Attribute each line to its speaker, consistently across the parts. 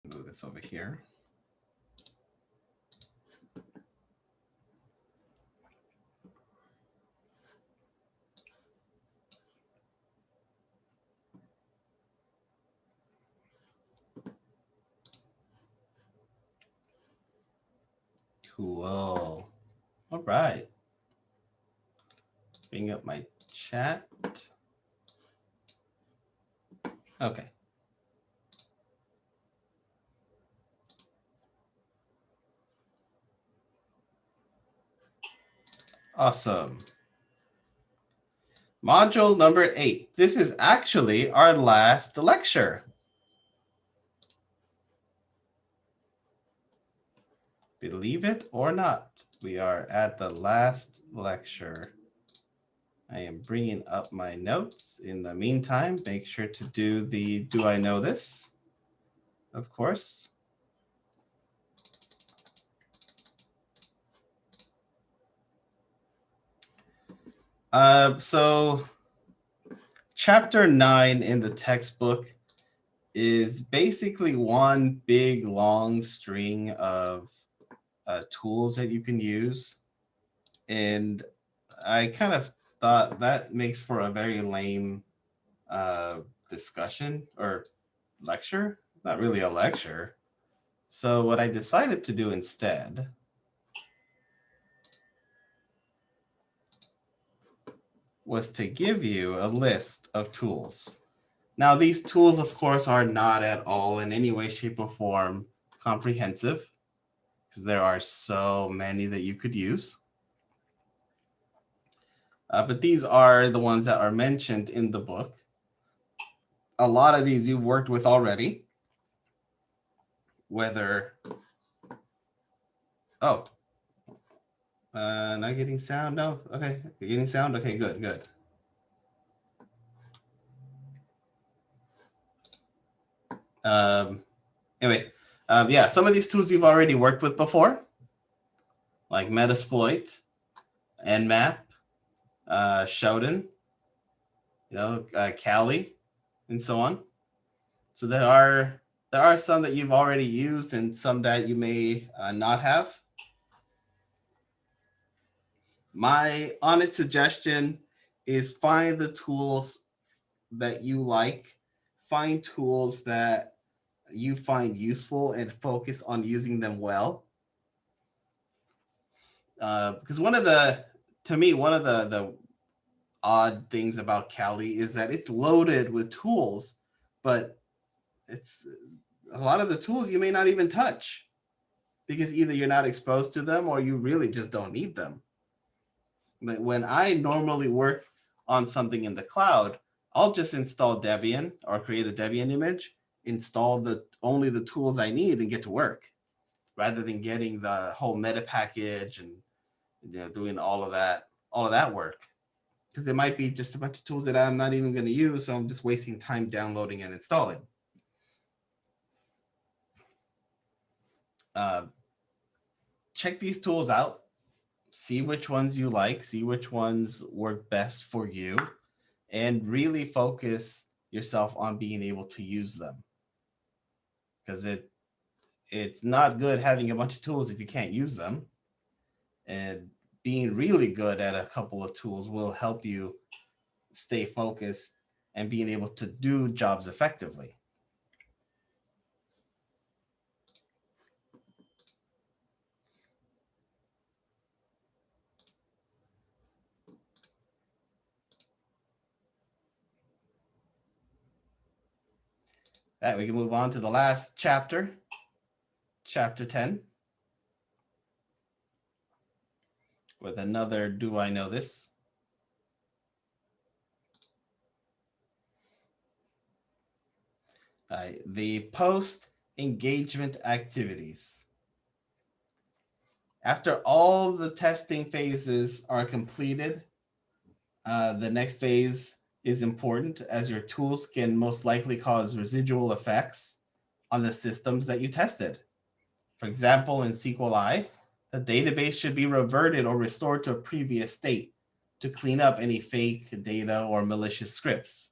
Speaker 1: Move this over here. Cool. All right. Bring up my chat. Okay. Awesome. Module number 8. This is actually our last lecture. Believe it or not, we are at the last lecture. I am bringing up my notes. In the meantime, make sure to do the Do I Know This? Of course. So chapter 9 in the textbook is basically one big long string of tools that you can use. And I kind of thought that makes for a very lame discussion or lecture. Not really a lecture. So what I decided to do instead was to give you a list of tools. Now, these tools, of course, are not at all in any way, shape, or form comprehensive, because there are so many that you could use. But these are the ones that are mentioned in the book. A lot of these you've worked with already, whether, not getting sound, no, okay, getting sound, okay, good. Anyway, yeah, some of these tools you've already worked with before, like Metasploit, Nmap, Shouten, Kali, and so on. So there are some that you've already used and some that you may not have. My honest suggestion is find the tools that you like, find tools that you find useful and focus on using them well. Because one of the odd things about Kali is that it's loaded with tools, but it's a lot of the tools you may not even touch because either you're not exposed to them or you really just don't need them. Like when I normally work on something in the cloud, I'll just install Debian or create a Debian image, install only the tools I need and get to work, rather than getting the whole meta package and doing all of that work. Because it might be just a bunch of tools that I'm not even going to use, so I'm just wasting time downloading and installing. Check these tools out, see which ones you like, see which ones work best for you, and really focus yourself on being able to use them. Because it's not good having a bunch of tools if you can't use them. And being really good at a couple of tools will help you stay focused and being able to do jobs effectively. That we can move on to the last chapter, chapter 10, with another Do I Know This? The post-engagement activities. After all the testing phases are completed, the next phase is important as your tools can most likely cause residual effects on the systems that you tested. For example, in SQLi, the database should be reverted or restored to a previous state to clean up any fake data or malicious scripts.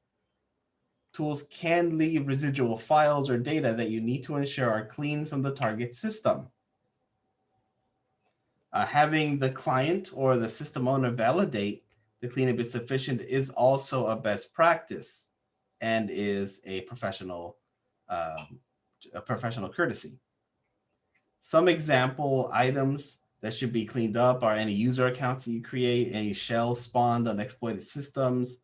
Speaker 1: tools can leave residual files or data that you need to ensure are clean from the target system. Having the client or the system owner validate the cleanup is sufficient is also a best practice and is a professional courtesy. Some example items that should be cleaned up are any user accounts that you create, any shells spawned on exploited systems,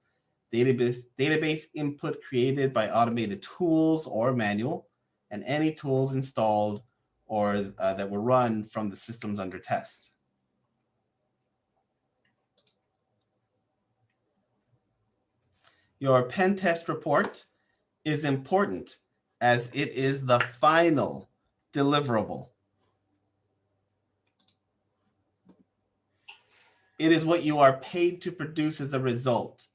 Speaker 1: database input created by automated tools or manual, and any tools installed or that were run from the systems under test. Your pen test report is important as it is the final deliverable. It is what you are paid to produce as a result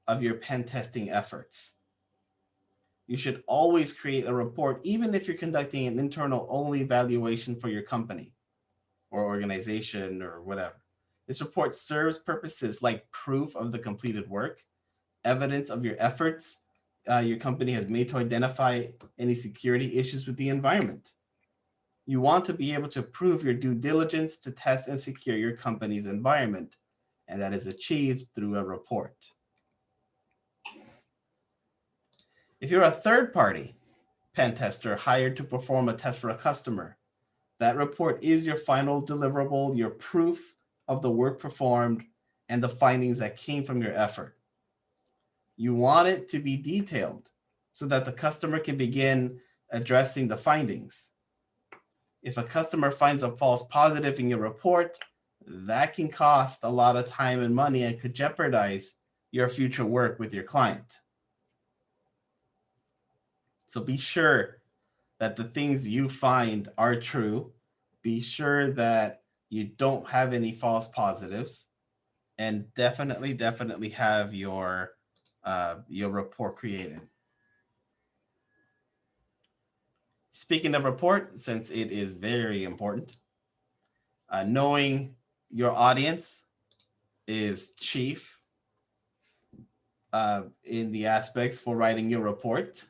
Speaker 1: of your pen testing efforts. You should always create a report, even if you're conducting an internal only evaluation for your company or organization or whatever. This report serves purposes like proof of the completed work, evidence of your efforts your company has made to identify any security issues with the environment. You want to be able to prove your due diligence to test and secure your company's environment, and that is achieved through a report. If you're a third-party pen tester hired to perform a test for a customer, that report is your final deliverable, your proof of the work performed and the findings that came from your effort. You want it to be detailed so that the customer can begin addressing the findings. If a customer finds a false positive in your report, that can cost a lot of time and money and could jeopardize your future work with your client. So be sure that the things you find are true. Be sure that you don't have any false positives, and definitely have your report created. Speaking of report, since it is very important, knowing your audience is chief in the aspects for writing your report.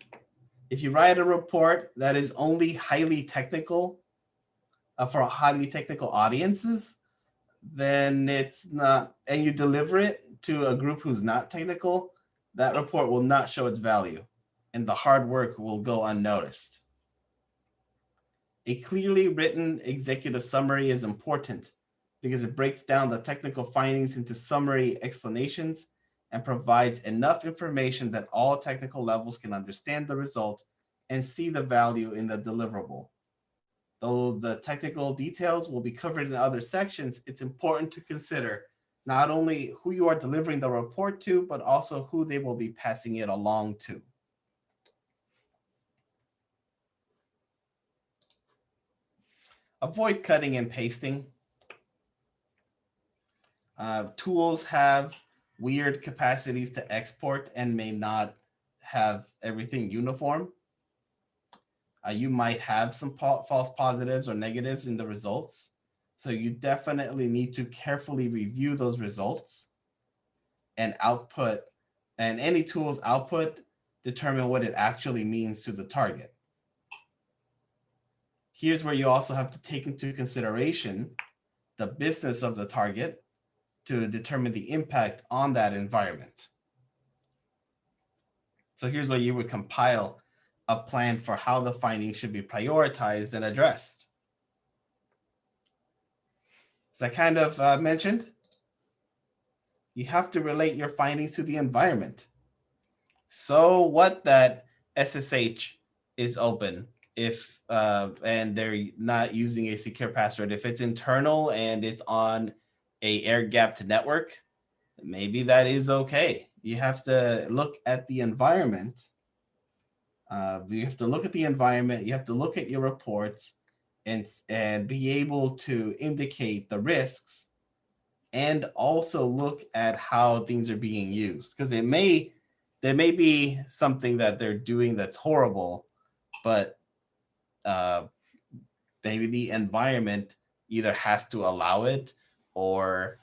Speaker 1: If you write a report that is only highly technical for highly technical audiences, then it's not, and you deliver it to a group who's not technical, that report will not show its value and the hard work will go unnoticed. A clearly written executive summary is important because it breaks down the technical findings into summary explanations and provides enough information that all technical levels can understand the result and see the value in the deliverable. Though the technical details will be covered in other sections, it's important to consider not only who you are delivering the report to, but also who they will be passing it along to. Avoid cutting and pasting. Tools have weird capacities to export and may not have everything uniform. You might have some false positives or negatives in the results. So you definitely need to carefully review those results and output, and any tool's output determine what it actually means to the target. Here's where you also have to take into consideration the business of the target to determine the impact on that environment. So here's where you would compile a plan for how the findings should be prioritized and addressed. As I kind of mentioned, you have to relate your findings to the environment. So what that SSH is open if and they're not using a secure password. If it's internal and it's on a air-gapped network, maybe that is okay. You have to look at the environment. You have to look at the environment. You have to look at your reports and be able to indicate the risks and also look at how things are being used. Because there may be something that they're doing that's horrible, but maybe the environment either has to allow it or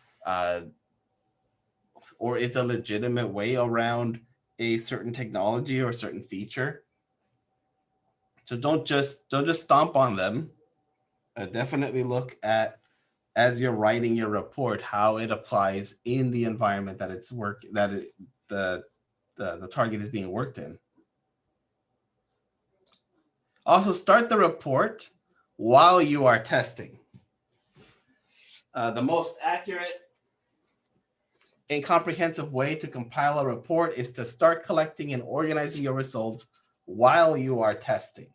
Speaker 1: it's a legitimate way around a certain technology or a certain feature. So don't just stomp on them. Definitely look at, as you're writing your report, how it applies in the environment that it's the target is being worked in. Also, start the report while you are testing. The most accurate and comprehensive way to compile a report is to start collecting and organizing your results while you are testing.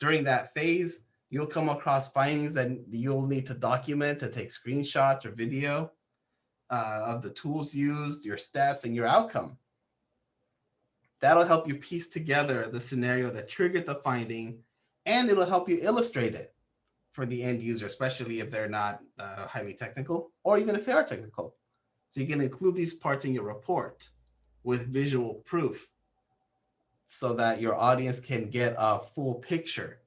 Speaker 1: During that phase, you'll come across findings that you'll need to document, to take screenshots or video of the tools used, your steps, and your outcome. That'll help you piece together the scenario that triggered the finding, and it'll help you illustrate it for the end user, especially if they're not highly technical, or even if they are technical. So you can include these parts in your report with visual proof so that your audience can get a full picture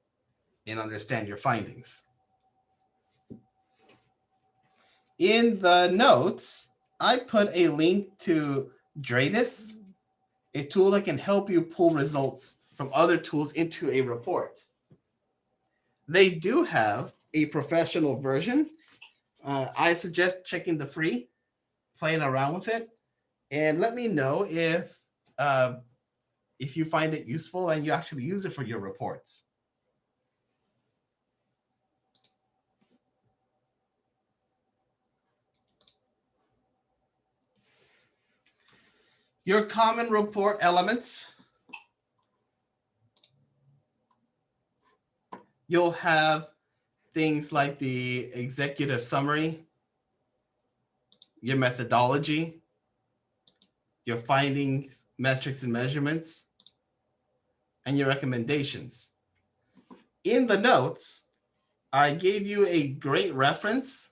Speaker 1: and understand your findings. In the notes, I put a link to Dradis, a tool that can help you pull results from other tools into a report. They do have a professional version. I suggest checking the free, playing around with it, and let me know if you find it useful and you actually use it for your reports. Your common report elements. You'll have things like the executive summary, your methodology, your findings, metrics, and measurements, and your recommendations. In the notes, I gave you a great reference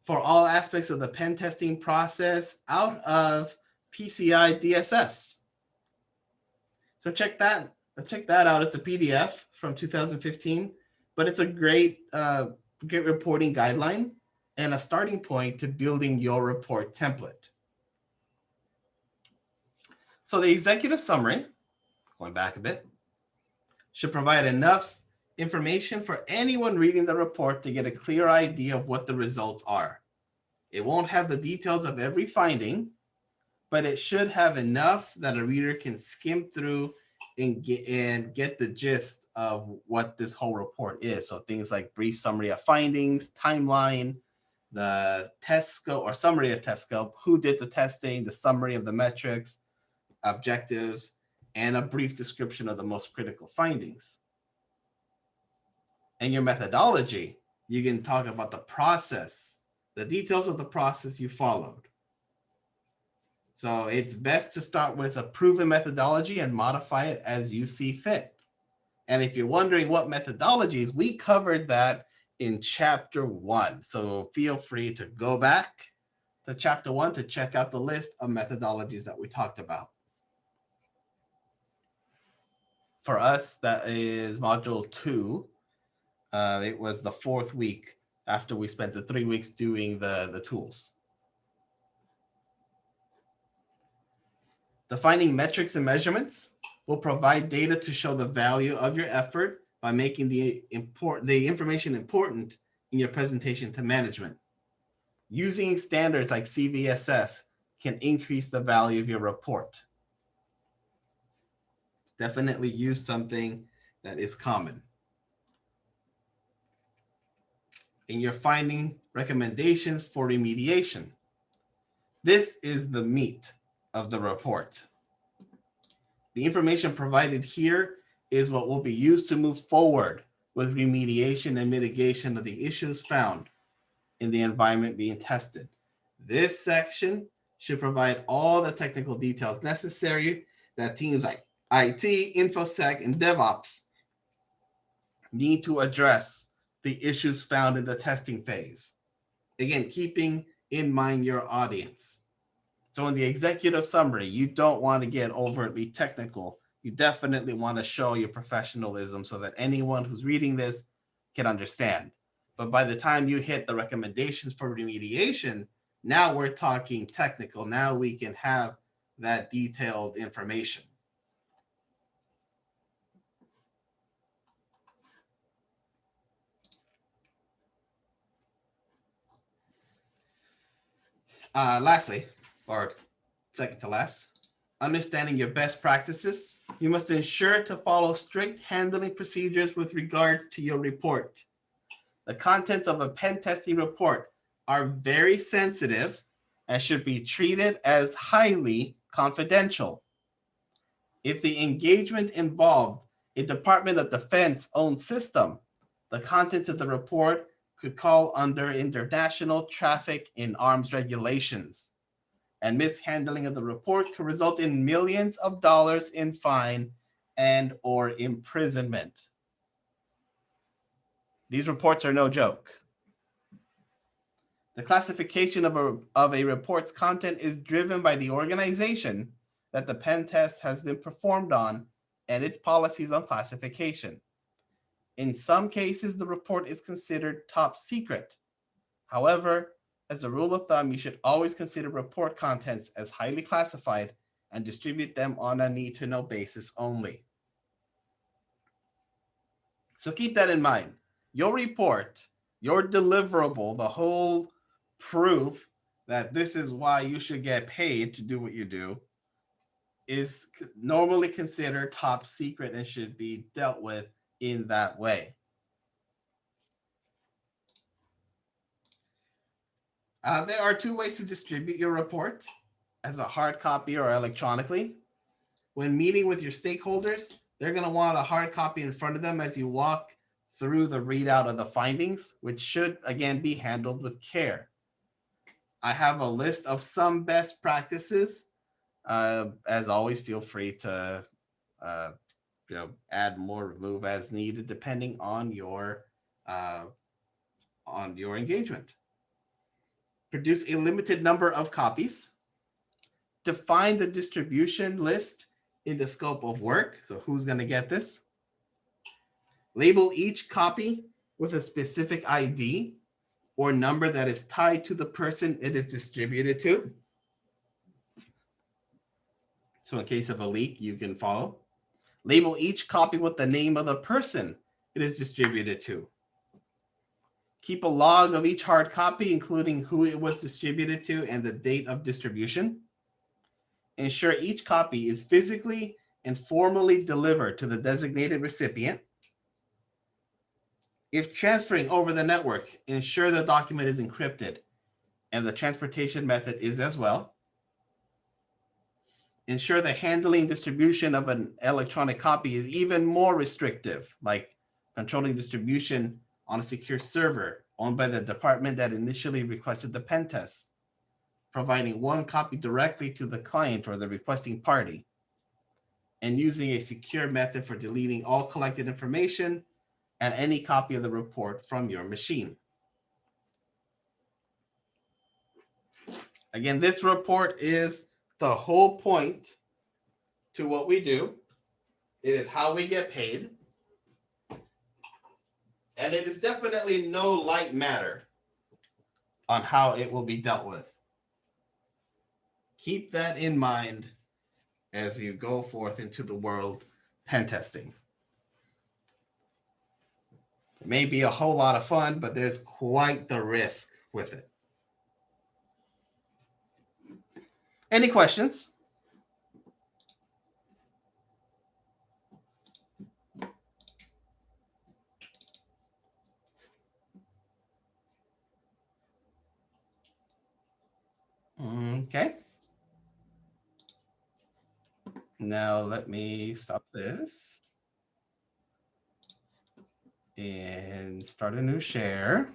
Speaker 1: for all aspects of the pen testing process out of PCI DSS. So check that out. It's a PDF from 2015, but it's a great reporting guideline and a starting point to building your report template. So the executive summary, going back a bit, should provide enough information for anyone reading the report to get a clear idea of what the results are. It won't have the details of every finding, but it should have enough that a reader can skim through and get the gist of what this whole report is. So things like brief summary of findings, timeline, the test scope or summary of test scope, who did the testing, the summary of the metrics, objectives, and a brief description of the most critical findings. And your methodology, you can talk about the process, the details of the process you followed. So it's best to start with a proven methodology and modify it as you see fit. And if you're wondering what methodologies, we covered that in chapter 1. So feel free to go back to chapter 1 to check out the list of methodologies that we talked about. For us, that is module 2. It was the 4th week after we spent the 3 weeks doing the tools. Defining metrics and measurements will provide data to show the value of your effort by making the information important in your presentation to management. Using standards like CVSS can increase the value of your report. Definitely use something that is common. And you're finding recommendations for remediation. This is the meat of the report. The information provided here is what will be used to move forward with remediation and mitigation of the issues found in the environment being tested. This section should provide all the technical details necessary that teams like IT, InfoSec, and DevOps need to address the issues found in the testing phase. Again, keeping in mind your audience. So in the executive summary, you don't want to get overtly technical. You definitely want to show your professionalism so that anyone who's reading this can understand. But by the time you hit the recommendations for remediation, now we're talking technical. Now we can have that detailed information. Lastly, or second to last, understanding your best practices. You must ensure to follow strict handling procedures with regards to your report. The contents of a pen testing report are very sensitive and should be treated as highly confidential. If the engagement involved a Department of Defense owned system, the contents of the report could call under international traffic in arms regulations, and mishandling of the report could result in millions of dollars in fine and or imprisonment. These reports are no joke. The classification of a report's content is driven by the organization that the pen test has been performed on and its policies on classification. In some cases, the report is considered top secret. However, as a rule of thumb, you should always consider report contents as highly classified and distribute them on a need-to-know basis only. So keep that in mind. Your report, your deliverable, the whole proof that this is why you should get paid to do what you do, is normally considered top secret and should be dealt with in that way. There are two ways to distribute your report, as a hard copy or electronically. When meeting with your stakeholders, they're going to want a hard copy in front of them as you walk through the readout of the findings, which should, again, be handled with care. I have a list of some best practices. As always, feel free to add more, remove as needed, depending on your engagement. Produce a limited number of copies. Define the distribution list in the scope of work. So who's going to get this? Label each copy with a specific ID or number that is tied to the person it is distributed to. So in case of a leak, you can follow. Label each copy with the name of the person it is distributed to. Keep a log of each hard copy, including who it was distributed to and the date of distribution. Ensure each copy is physically and formally delivered to the designated recipient. If transferring over the network, ensure the document is encrypted and the transportation method is as well. Ensure the handling distribution of an electronic copy is even more restrictive, like controlling distribution on a secure server owned by the department that initially requested the pen test, providing one copy directly to the client or the requesting party, and using a secure method for deleting all collected information and any copy of the report from your machine. Again, this report is the whole point to what we do. It is how we get paid. And it is definitely no light matter on how it will be dealt with. Keep that in mind as you go forth into the world pen testing. It may be a whole lot of fun, but there's quite the risk with it. Any questions? Okay. Now let me stop this and start a new share.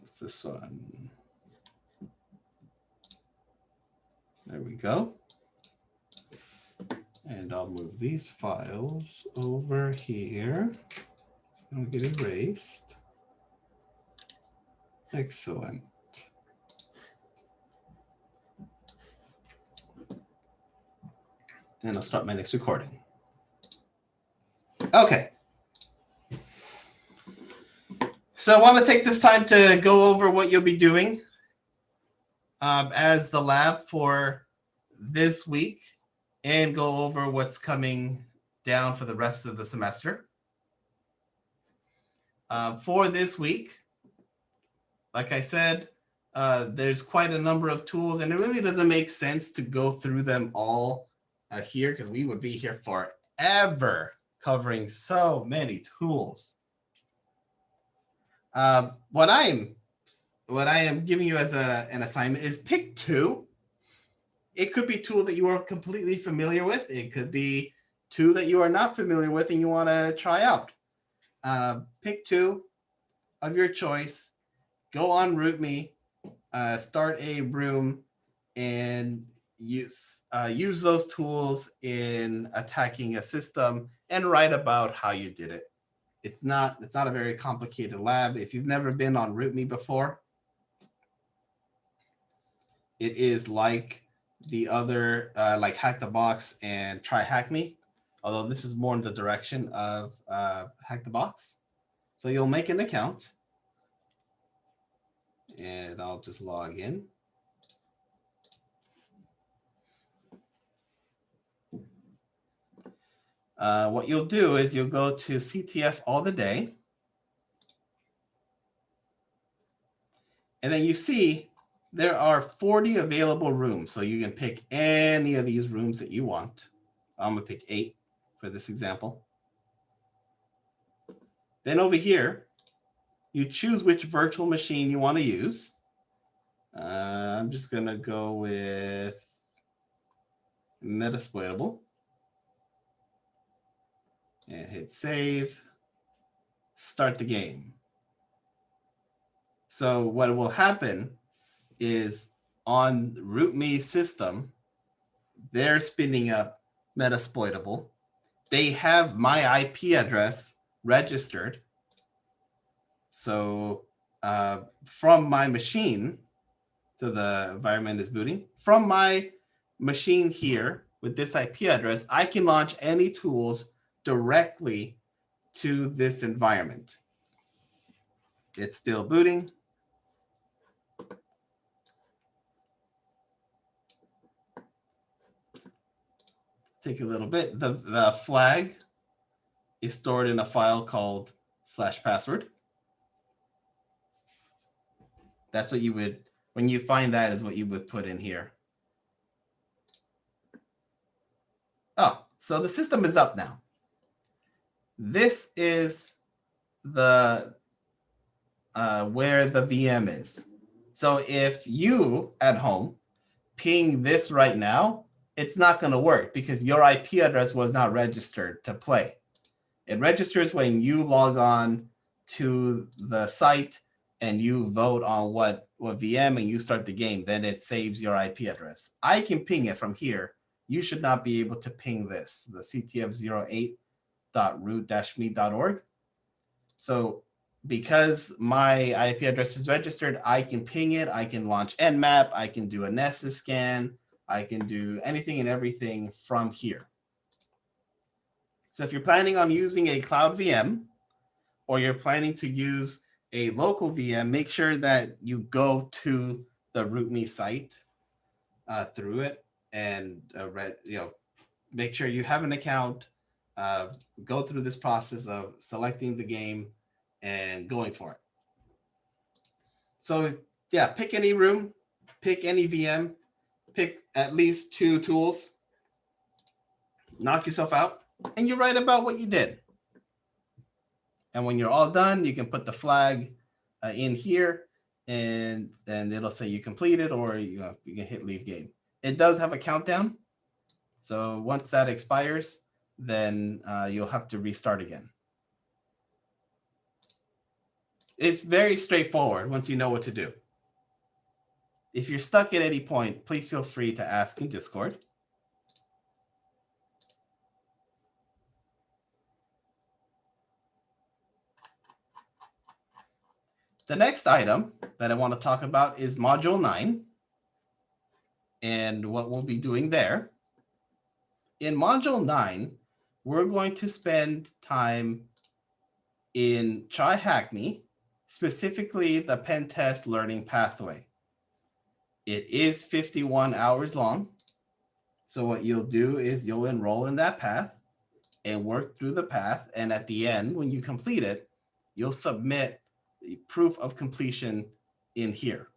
Speaker 1: What's this one? There we go. And I'll move these files over here. It's going to get erased. Excellent. And I'll start my next recording. Okay. So I want to take this time to go over what you'll be doing. as the lab for this week and go over what's coming down for the rest of the semester. For this week, like I said, there's quite a number of tools, and it really doesn't make sense to go through them all here because we would be here forever covering so many tools. What I am giving you as an assignment is pick two. It could be a tool that you are completely familiar with. It could be two that you are not familiar with and you want to try out. Pick two of your choice. Go on RootMe, start a room, and use those tools in attacking a system and write about how you did it. It's not a very complicated lab. If you've never been on RootMe before, it is like the other, like Hack the Box and Try Hack Me, although this is more in the direction of Hack the Box. So you'll make an account, and I'll just log in. What you'll do is you'll go to CTF all the day, and then you see there are 40 available rooms. So you can pick any of these rooms that you want. I'm gonna pick 8 for this example. Then over here, you choose which virtual machine you want to use. I'm just gonna go with Metasploitable and hit save. Start the game. So what will happen is on RootMe system, they're spinning up Metasploitable. They have my IP address registered. So from my machine, so the environment is booting, from my machine here with this IP address, I can launch any tools directly to this environment. It's still booting. Take a little bit. The flag is stored in a file called /password. That's what you would, when you find that is what you would put in here. Oh, so the system is up now. This is the where the VM is. So if you at home ping this right now, it's not going to work because your IP address was not registered to play. It registers when you log on to the site and you vote on what VM and you start the game, then it saves your IP address. I can ping it from here. You should not be able to ping this, the ctf08.root-me.org. So because my IP address is registered, I can ping it. I can launch Nmap. I can do a Nessus scan. I can do anything and everything from here. So if you're planning on using a cloud VM or you're planning to use a local VM, make sure that you go to the RootMe site through it and make sure you have an account, go through this process of selecting the game and going for it. So yeah, pick any room, pick any VM, pick at least 2 tools, knock yourself out, and you write about what you did. And when you're all done, you can put the flag in here, and then it'll say you completed, or you can hit leave game. It does have a countdown. So once that expires, then you'll have to restart again. It's very straightforward once you know what to do. If you're stuck at any point, please feel free to ask in Discord. The next item that I want to talk about is Module 9 and what we'll be doing there. In Module 9, we're going to spend time in Try Hack Me, specifically the pen test learning pathway. It is 51 hours long. So what you'll do is you'll enroll in that path and work through the path. And at the end, when you complete it, you'll submit the proof of completion in here.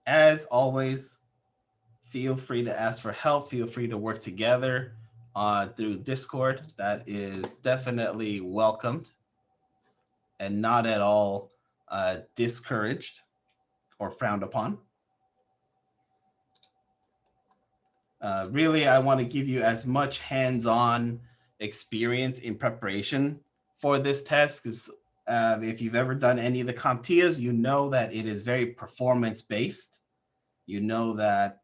Speaker 1: As always, feel free to ask for help. Feel free to work together through Discord. That is definitely welcomed and not at all discouraged or frowned upon. Really, I want to give you as much hands-on experience in preparation for this test, because if you've ever done any of the CompTIAs, you know that it is very performance-based. You know that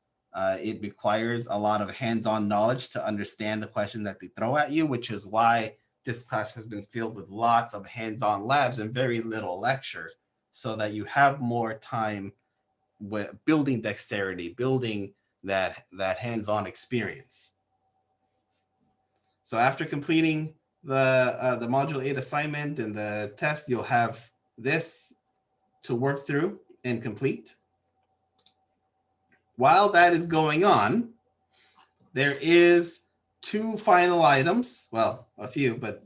Speaker 1: it requires a lot of hands-on knowledge to understand the questions that they throw at you, which is why this class has been filled with lots of hands-on labs and very little lecture, so that you have more time with building dexterity, building that hands-on experience. So after completing the module 8 assignment and the test, you'll have this to work through and complete. While that is going on, there is 2 final items. Well, a few, but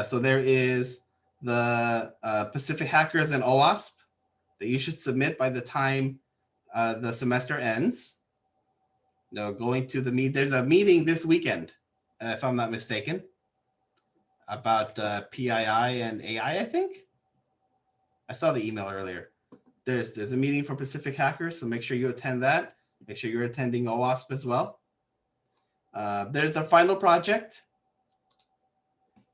Speaker 1: so there is the Pacific Hackers and OWASP that you should submit by the time the semester ends. No, going to the meet. There's a meeting this weekend, if I'm not mistaken, about PII and AI, I think. I saw the email earlier. There's a meeting for Pacific Hackers, so make sure you attend that. Make sure you're attending OWASP as well. There's the final project.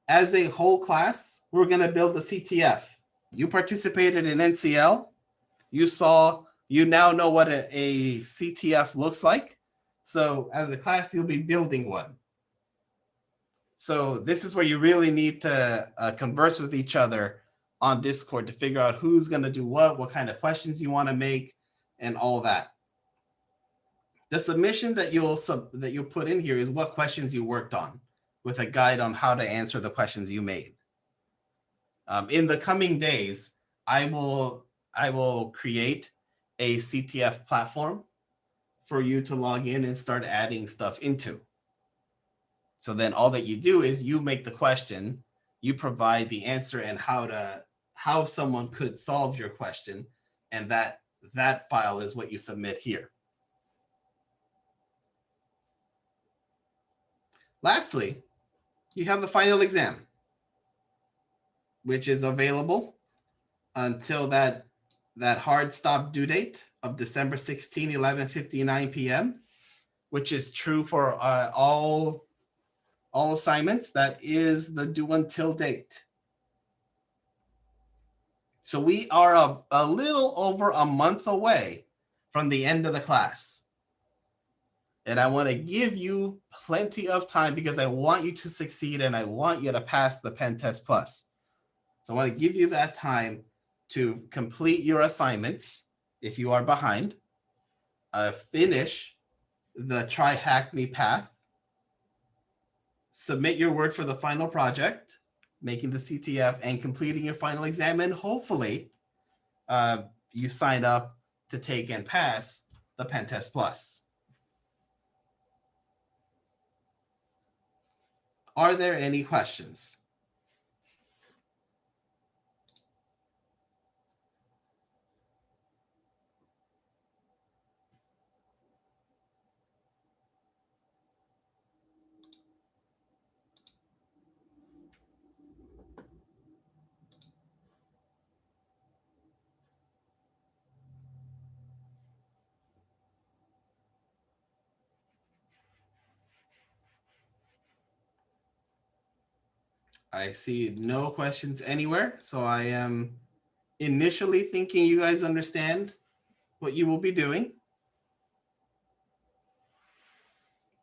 Speaker 1: As a whole class, we're going to build a CTF. You participated in NCL. You now know what a CTF looks like. So as a class, you'll be building one. So this is where you really need to converse with each other on Discord to figure out who's going to do what kind of questions you want to make, and all that. The submission that you'll put in here is what questions you worked on, with a guide on how to answer the questions you made. In the coming days, I will create a CTF platform for you to log in and start adding stuff into. So then all that you do is you make the question, you provide the answer and how someone could solve your question, and that file is what you submit here. Lastly, you have the final exam, which is available until that hard stop due date of December 16, 11:59 p.m., which is true for all assignments. That is the due until date. So we are a little over a month away from the end of the class. And I want to give you plenty of time because I want you to succeed and I want you to pass the Pen Test Plus. So I want to give you that time to complete your assignments if you are behind, finish the Try Hack Me path, submit your work for the final project, making the CTF and completing your final exam, and hopefully you sign up to take and pass the Pen Test Plus. Are there any questions? I see no questions anywhere. So I am initially thinking you guys understand what you will be doing.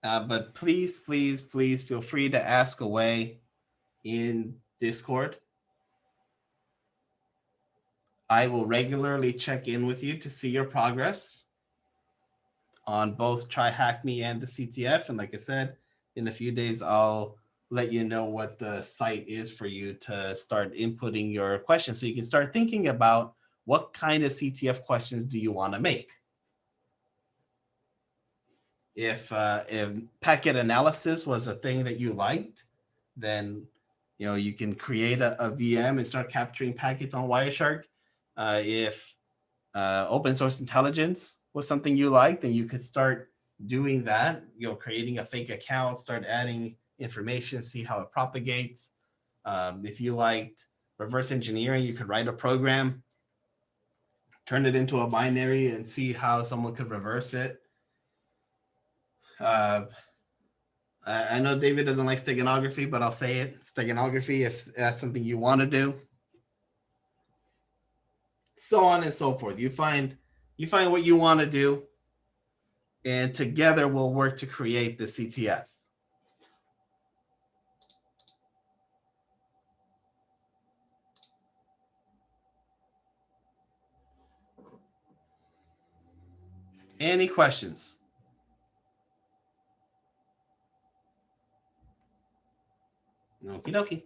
Speaker 1: But please, please, please feel free to ask away in Discord. I will regularly check in with you to see your progress on both Try Hack Me and the CTF. And like I said, in a few days, I'll let you know what the site is for you to start inputting your questions. So you can start thinking about what kind of CTF questions do you want to make. If packet analysis was a thing that you liked, then you can create a VM and start capturing packets on Wireshark. If open source intelligence was something you liked, then you could start doing that, creating a fake account, start adding information, see how it propagates. If you liked reverse engineering, you could write a program, turn it into a binary, and see how someone could reverse it. I know David doesn't like steganography, but I'll say it. Steganography, if that's something you want to do. So on and so forth. You find what you want to do, and together we'll work to create the CTF. Any questions? Okie dokie.